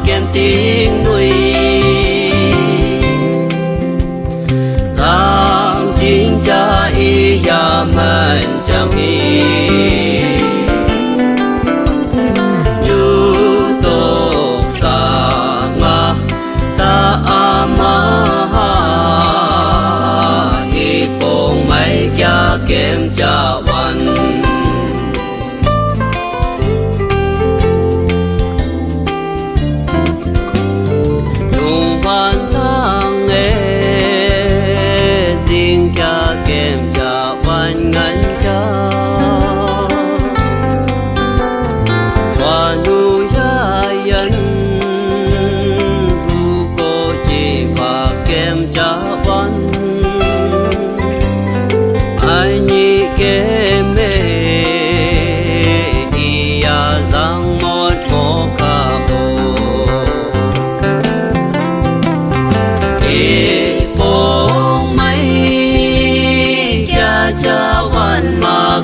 kem tiếng nuôi thang chính cha y ya man chẳng y như tục sa ma ta ama y bông mấy kia kem cha văn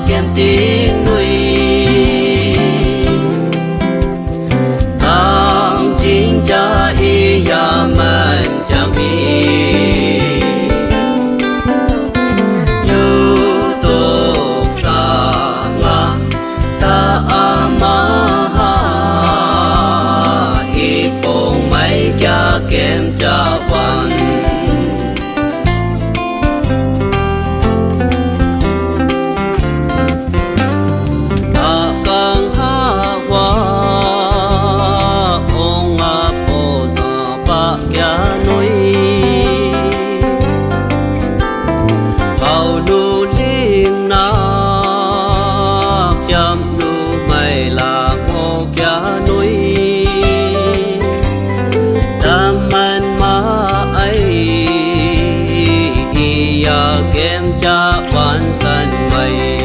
kem tiếng nuôi thang chính cha y ya man chẳng y như tục sa ma ta ama y bông mấy kia kem cha văn kem cha văn san mây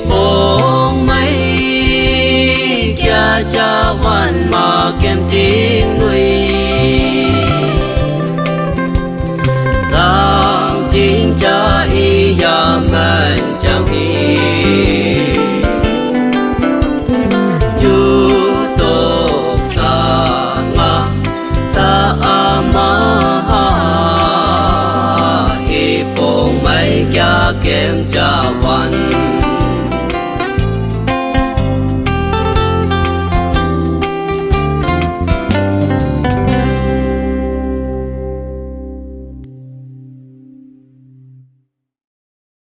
bông mấy kia cha văn mà kem tiếng